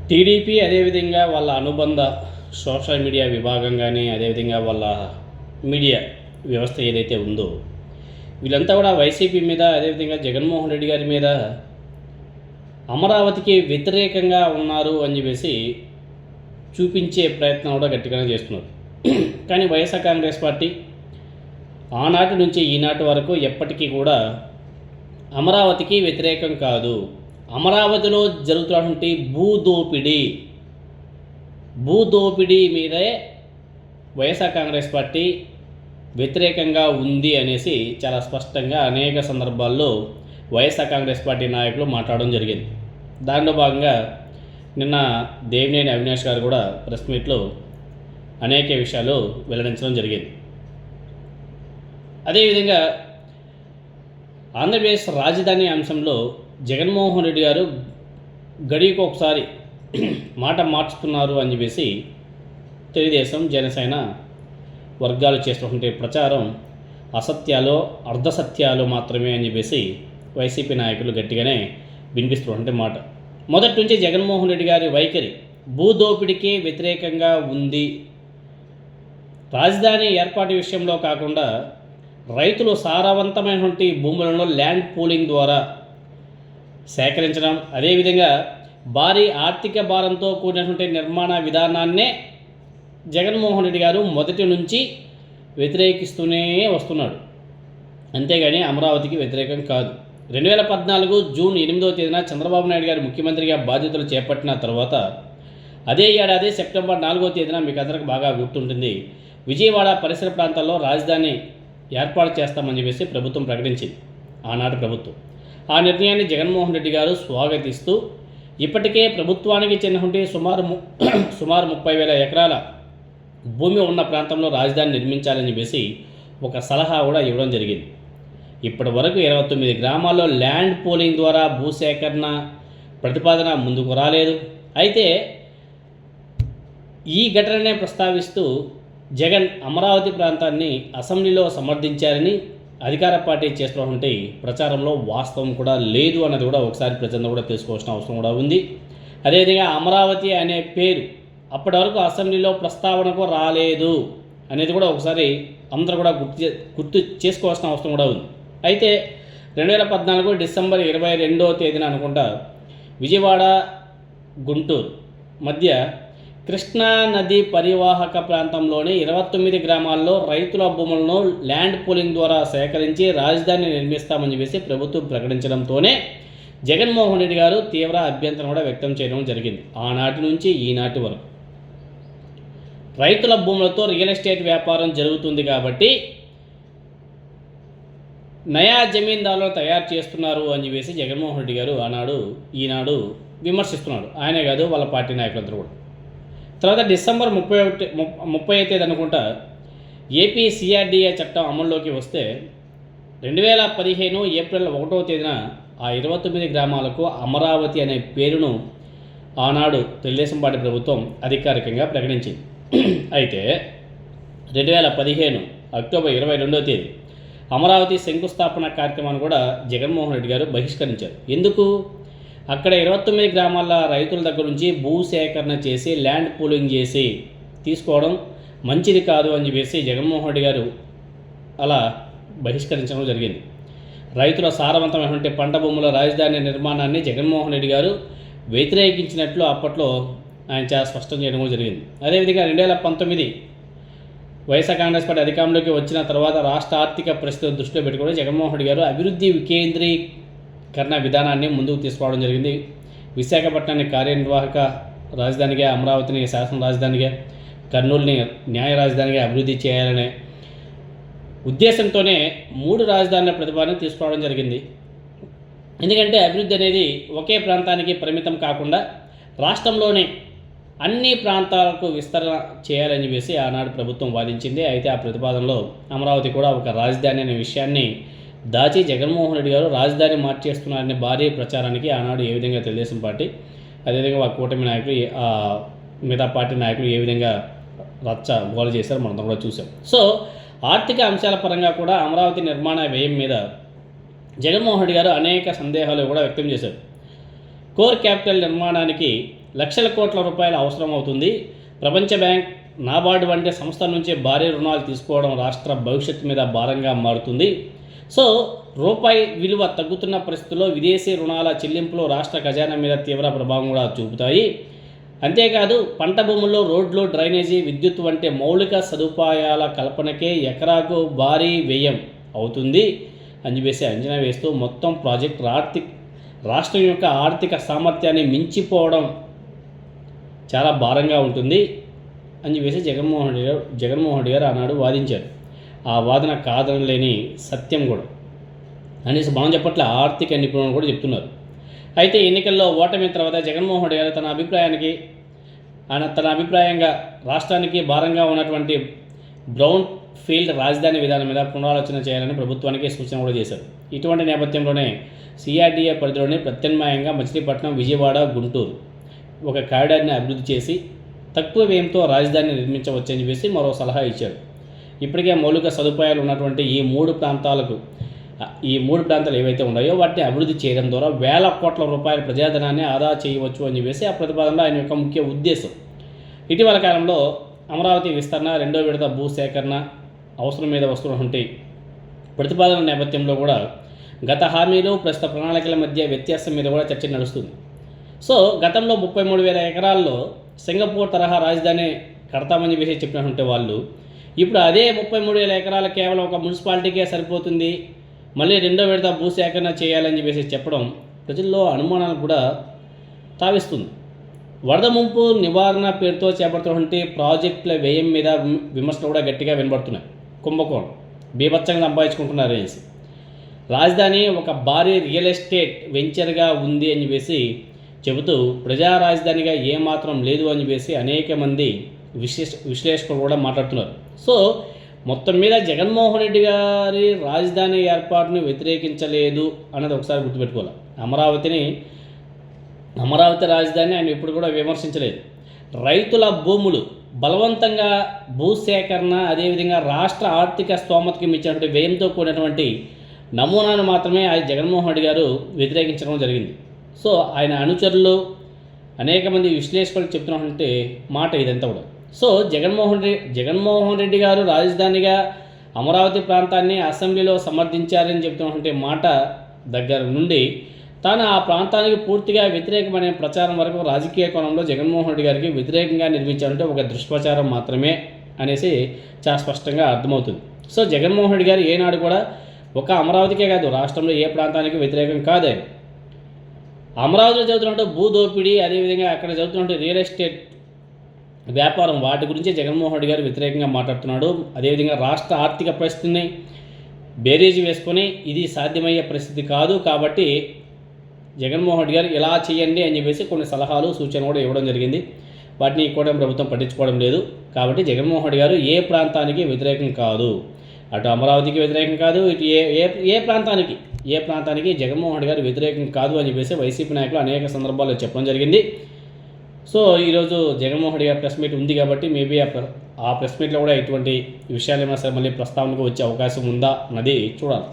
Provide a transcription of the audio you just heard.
TDP అదేవిధంగా వాళ్ళ అనుబంధ సోషల్ మీడియా విభాగం కానీ అదేవిధంగా వాళ్ళ మీడియా వ్యవస్థ ఏదైతే ఉందో వీళ్ళంతా కూడా వైసీపీ మీద అదేవిధంగా జగన్మోహన్ రెడ్డి గారి మీద అమరావతికి వ్యతిరేకంగా ఉన్నారు అని చెప్పేసి చూపించే ప్రయత్నం కూడా గట్టిగానే చేస్తున్నారు. కానీ వైఎస్ఆర్ కాంగ్రెస్ పార్టీ ఆనాటి నుంచి ఈనాటి వరకు ఎప్పటికీ కూడా అమరావతికి వ్యతిరేకం కాదు, అమరావతిలో జరుగుతున్నటువంటి భూదోపిడీ మీదే వైఎస్ఆర్ కాంగ్రెస్ పార్టీ వ్యతిరేకంగా ఉంది అనేసి చాలా స్పష్టంగా అనేక సందర్భాల్లో వైఎస్ఆర్ కాంగ్రెస్ పార్టీ నాయకులు మాట్లాడడం జరిగింది. దానిలో భాగంగా నిన్న దేవినేని అవినాష్ గారు కూడా ప్రెస్ మీట్లో అనేక విషయాలు వెల్లడించడం జరిగింది. అదేవిధంగా ఆంధ్రప్రదేశ్ రాజధాని అంశంలో జగన్మోహన్ రెడ్డి గారు గడికి ఒకసారి మాట మార్చుతున్నారు అని చెప్పేసి తెలుగుదేశం జనసేన వర్గాలు చేస్తున్నటువంటి ప్రచారం అసత్యాలు అర్ధసత్యాలు మాత్రమే అని చెప్పేసి వైసీపీ నాయకులు గట్టిగానే వినిపిస్తున్నటువంటి మాట. మొదటి నుంచి జగన్మోహన్ రెడ్డి గారి వైఖరి భూదోపిడికే వ్యతిరేకంగా ఉంది. రాజధాని ఏర్పాటు విషయంలో కాకుండా రైతులు సారవంతమైనటువంటి భూములను ల్యాండ్ పూలింగ్ ద్వారా సేకరించడం, అదేవిధంగా భారీ ఆర్థిక భారంతో కూడినటువంటి నిర్మాణ విధానాన్నే జగన్మోహన్ రెడ్డి గారు మొదటి నుంచి వ్యతిరేకిస్తూనే వస్తున్నాడు. అంతేగాని అమరావతికి వ్యతిరేకం కాదు. 2014 జూన్ 8వ తేదీన చంద్రబాబు నాయుడు గారు ముఖ్యమంత్రిగా బాధ్యతలు చేపట్టిన తర్వాత అదే ఏడాది సెప్టెంబర్ 4వ తేదీన మీకు అందరికి బాగా గుర్తుంటుంది, విజయవాడ పరిసర ప్రాంతాల్లో రాజధాని ఏర్పాటు చేస్తామని చెప్పేసి ప్రభుత్వం ప్రకటించింది. ఆనాటి ప్రభుత్వం ఆ నిర్ణయాన్ని జగన్మోహన్ రెడ్డి గారు స్వాగతిస్తూ ఇప్పటికే ప్రభుత్వానికి చెందినటువంటి సుమారు 30,000 ఎకరాల భూమి ఉన్న ప్రాంతంలో రాజధాని నిర్మించాలని చెప్పేసి ఒక సలహా కూడా ఇవ్వడం జరిగింది. ఇప్పటి వరకు 29 గ్రామాల్లో ల్యాండ్ పూలింగ్ ద్వారా భూసేకరణ ప్రతిపాదన ముందుకు రాలేదు. అయితే ఈ ఘటననే ప్రస్తావిస్తూ జగన్ అమరావతి ప్రాంతాన్ని అసెంబ్లీలో సమర్థించారని అధికార పార్టీ చేస్తున్నటువంటి ప్రచారంలో వాస్తవం కూడా లేదు అన్నది కూడా ఒకసారి ప్రజలను కూడా తెలుసుకోవాల్సిన అవసరం కూడా ఉంది. అదేవిధంగా అమరావతి అనే పేరు అప్పటి వరకు అసెంబ్లీలో ప్రస్తావనకు రాలేదు అనేది కూడా ఒకసారి అందరూ కూడా గుర్తు చేసుకోవాల్సిన అవసరం కూడా ఉంది. అయితే 2014 డిసెంబర్ 22వ తేదీన అనుకుంటా విజయవాడ గుంటూరు మధ్య కృష్ణా నది పరివాహక ప్రాంతంలోని 29 గ్రామాల్లో రైతుల భూములను ల్యాండ్ పూలింగ్ ద్వారా సేకరించి రాజధాని నిర్మిస్తామని చెప్పేసి ప్రభుత్వం ప్రకటించడంతోనే జగన్మోహన్ రెడ్డి గారు తీవ్ర అభ్యంతరం కూడా వ్యక్తం చేయడం జరిగింది. ఆనాటి నుంచి ఈనాటి వరకు రైతుల భూములతో రియల్ ఎస్టేట్ వ్యాపారం జరుగుతుంది కాబట్టి నయా జమీందారులు తయారు చేస్తున్నారు అని చెప్పేసి జగన్మోహన్ రెడ్డి గారు ఈనాడు విమర్శిస్తున్నాడు. ఆయనే కాదు వాళ్ళ పార్టీ నాయకులందరూ కూడా. తర్వాత డిసెంబర్ 30వ తేదీ అనుకుంటా ఏపీ సిఆర్డీఏ చట్టం అమల్లోకి వస్తే 2015 ఏప్రిల్ 1వ తేదీన ఆ 29 గ్రామాలకు అమరావతి అనే పేరును ఆనాడు తెలుగుదేశం పార్టీ ప్రభుత్వం అధికారికంగా ప్రకటించింది. అయితే 2015 అక్టోబర్ 22వ తేదీ అమరావతి శంకుస్థాపన కార్యక్రమాన్ని కూడా జగన్మోహన్ రెడ్డి గారు బహిష్కరించారు. ఎందుకు? అక్కడ 29 గ్రామాల రైతుల దగ్గర నుంచి భూసేకరణ చేసి ల్యాండ్ పూలింగ్ చేసి తీసుకోవడం మంచిది కాదు అని చెప్పేసి జగన్మోహన్ రెడ్డి గారు అలా బహిష్కరించడం జరిగింది. రైతుల సారవంతమైనటువంటి పంట భూముల రాజధాని నిర్మాణాన్ని జగన్మోహన్ రెడ్డి గారు వ్యతిరేకించినట్లు అప్పట్లో ఆయన చాలా స్పష్టం చేయడం జరిగింది. అదేవిధంగా 2019 వైఎస్ఆర్ కాంగ్రెస్ పార్టీ అధికారంలోకి వచ్చిన తర్వాత రాష్ట్ర ఆర్థిక పరిస్థితులు దృష్టిలో పెట్టుకుని జగన్మోహన్ రెడ్డి గారు అభివృద్ధి వికేంద్రీకరణ విధానాన్ని ముందుకు తీసుకోవడం జరిగింది. విశాఖపట్నాన్ని కార్యనిర్వాహక రాజధానిగా, అమరావతిని శాసన రాజధానిగా, కర్నూలుని న్యాయ రాజధానిగా అభివృద్ధి చేయాలనే ఉద్దేశంతోనే 3 రాజధానుల ప్రతిపాదన తీసుకోవడం జరిగింది. ఎందుకంటే అభివృద్ధి అనేది ఒకే ప్రాంతానికి పరిమితం కాకుండా రాష్ట్రంలోని అన్ని ప్రాంతాలకు విస్తరణ చేయాలని చెప్పేసి ఆనాడు ప్రభుత్వం వాదించింది. అయితే ఆ ప్రతిపాదనలో అమరావతి కూడా ఒక రాజధాని అనే విషయాన్ని దాచి జగన్మోహన్ రెడ్డి గారు రాజధాని మార్చేస్తున్నారనే భారీ ప్రచారానికి ఆనాడు ఏ విధంగా తెలుగుదేశం పార్టీ అదేవిధంగా వాళ్ళ కూటమి నాయకులు మిగతా పార్టీ నాయకులు ఏ విధంగా రచ్చ గోల చేశారో మనం కూడా చూసాం. సో ఆర్థిక అంశాల పరంగా కూడా అమరావతి నిర్మాణ వ్యయం మీద జగన్మోహన్ రెడ్డి గారు అనేక సందేహాలు కూడా వ్యక్తం చేశారు. కోర్ క్యాపిటల్ నిర్మాణానికి లక్షల కోట్ల రూపాయలు అవసరం అవుతుంది. ప్రపంచ బ్యాంక్, నాబార్డు వంటి సంస్థల నుంచి భారీ రుణాలు తీసుకోవడం రాష్ట్ర భవిష్యత్తు మీద భారంగా మారుతుంది. సో రూపాయి విలువ తగ్గుతున్న పరిస్థితుల్లో విదేశీ రుణాల చెల్లింపులు రాష్ట్ర ఖజానా మీద తీవ్ర ప్రభావం కూడా చూపుతాయి. అంతేకాదు పంట భూముల్లో రోడ్లు, డ్రైనేజీ, విద్యుత్ వంటి మౌలిక సదుపాయాల కల్పనకే ఎకరాకు భారీ వ్యయం అవుతుంది అని చెప్పేసి అంచనా వేస్తూ మొత్తం ప్రాజెక్ట్ రాష్ట్రం యొక్క ఆర్థిక సామర్థ్యాన్ని మించిపోవడం చాలా భారంగా ఉంటుంది అని చెప్పేసి జగన్మోహన్ రెడ్డి గారు ఆనాడు వాదించారు. ఆ వాదన కాదనలేని సత్యం కూడా అనేసి మనం చెప్పట్లే, ఆర్థిక నిపుణులు కూడా చెప్తున్నారు. అయితే ఎన్నికల్లో ఓటమి తర్వాత జగన్మోహన్ రెడ్డి గారు తన అభిప్రాయంగా రాష్ట్రానికి భారంగా ఉన్నటువంటి బ్రౌన్ ఫీల్డ్ రాజధాని విధానం మీద పునరాలోచన చేయాలని ప్రభుత్వానికి సూచన కూడా చేశారు. ఇటువంటి నేపథ్యంలోనే సిఆర్డీఏ పరిధిలోని ప్రత్యామ్నాయంగా మచిలీపట్నం, విజయవాడ, గుంటూరు ఒక కారిడార్ని అభివృద్ధి చేసి తక్కువ వ్యయంతో రాజధానిని నిర్మించవచ్చని చెప్పేసి మరో సలహా ఇచ్చారు. ఇప్పటికే మౌలిక సదుపాయాలు ఉన్నటువంటి ఈ మూడు ప్రాంతాలు ఏవైతే ఉన్నాయో వాటిని అభివృద్ధి చేయడం ద్వారా వేల కోట్ల రూపాయల ప్రజాధనాన్ని ఆదా చేయవచ్చు అని చెప్పేసి ఆ ప్రతిపాదనలో ఆయన యొక్క ముఖ్య ఉద్దేశం. ఇటీవల కాలంలో అమరావతి విస్తరణ, రెండో విడత భూసేకరణ అవసరం మీద వస్తున్నటువంటి ప్రతిపాదన నేపథ్యంలో కూడా గత హామీలు, ప్రస్తుత ప్రణాళికల మధ్య వ్యత్యాసం మీద కూడా చర్చ నడుస్తుంది. సో గతంలో 33,000 ఎకరాల్లో సింగపూర్ తరహా రాజధాని కడతామని చెప్పేసి చెప్పినటువంటి వాళ్ళు ఇప్పుడు అదే 33,000 ఎకరాలు కేవలం ఒక మున్సిపాలిటీకే సరిపోతుంది, మళ్ళీ రెండో విడత భూసేకరణ చేయాలని చెప్పేసి చెప్పడం ప్రజల్లో అనుమానాలు కూడా తావిస్తుంది. వరద ముంపు నివారణ పేరుతో చేపడుతున్నటువంటి ప్రాజెక్టుల వ్యయం మీద విమర్శలు కూడా గట్టిగా వినబడుతున్నాయి. కుంభకోణం బీభత్సంగా సంపాదించుకుంటున్నారు అనేసి, రాజధాని ఒక భారీ రియల్ ఎస్టేట్ వెంచర్గా ఉంది అని చెప్పేసి చెబుతూ ప్రజా రాజధానిగా ఏమాత్రం లేదు అని చెప్పేసి అనేక మంది విశ్లేషకులు కూడా మాట్లాడుతున్నారు. సో మొత్తం మీద జగన్మోహన్ రెడ్డి గారి రాజధాని ఏర్పాటును వ్యతిరేకించలేదు అన్నది ఒకసారి గుర్తుపెట్టుకోవాలి. అమరావతి రాజధాని ఆయన ఇప్పుడు కూడా విమర్శించలేదు. రైతుల భూములు బలవంతంగా భూసేకరణ, అదేవిధంగా రాష్ట్ర ఆర్థిక స్తోమతకి మించినటువంటి వ్యయంతో కూడినటువంటి నమూనాను మాత్రమే ఆయన జగన్మోహన్ రెడ్డి గారు వ్యతిరేకించడం జరిగింది. సో ఆయన అనుచరులు అనేక మంది విశ్లేషకులు చెప్తున్నటువంటి మాట ఇదంతా కూడా. సో జగన్మోహన్ రెడ్డి గారు రాజధానిగా అమరావతి ప్రాంతాన్ని అసెంబ్లీలో సమర్థించారని చెప్తున్నటువంటి మాట దగ్గర నుండి తాను ఆ ప్రాంతానికి పూర్తిగా వ్యతిరేకమనే ప్రచారం వరకు రాజకీయ కోణంలో జగన్మోహన్ రెడ్డి గారికి వ్యతిరేకంగా నిర్మించాలంటే ఒక దుష్ప్రచారం మాత్రమే అనేసి చాలా స్పష్టంగా అర్థమవుతుంది. సో జగన్మోహన్ రెడ్డి గారు ఏనాడు కూడా ఒక అమరావతికే కాదు, రాష్ట్రంలో ఏ ప్రాంతానికి వ్యతిరేకం కాదు. ఆయన అమరావతిలో జరుగుతున్నట్టు భూదోపిడీ, అదేవిధంగా అక్కడ జరుగుతున్నట్టు రియల్ ఎస్టేట్ వ్యాపారం, వాటి గురించి జగన్మోహన్ రెడ్డి గారు వ్యతిరేకంగా మాట్లాడుతున్నాడు. అదేవిధంగా రాష్ట్ర ఆర్థిక పరిస్థితిని బేరీజు వేసుకొని ఇది సాధ్యమయ్యే పరిస్థితి కాదు, కాబట్టి జగన్మోహన్ రెడ్డి గారు ఇలా చేయండి అని చెప్పేసి కొన్ని సలహాలు, సూచనలు కూడా ఇవ్వడం జరిగింది. వాటిని కూడా ప్రభుత్వం పట్టించుకోవడం లేదు. కాబట్టి జగన్మోహన్ రెడ్డి గారు ఏ ప్రాంతానికి వ్యతిరేకం కాదు, అటు అమరావతికి వ్యతిరేకం కాదు, ఇటు ఏ ప్రాంతానికి జగన్మోహన్ రెడ్డి గారు వ్యతిరేకం కాదు అని చెప్పేసి వైసీపీ నాయకులు అనేక సందర్భాల్లో చెప్పడం జరిగింది. సో ఈరోజు జగన్మోహన్ రెడ్డి గారి ప్రెస్ మీట్ ఉంది కాబట్టి మేబీ ఆ ప్రెస్ మీట్లో కూడా ఇటువంటి విషయాలు ఏమైనా సరే మళ్ళీ ప్రస్తావనకు వచ్చే అవకాశం ఉందా అన్నది చూడాలి.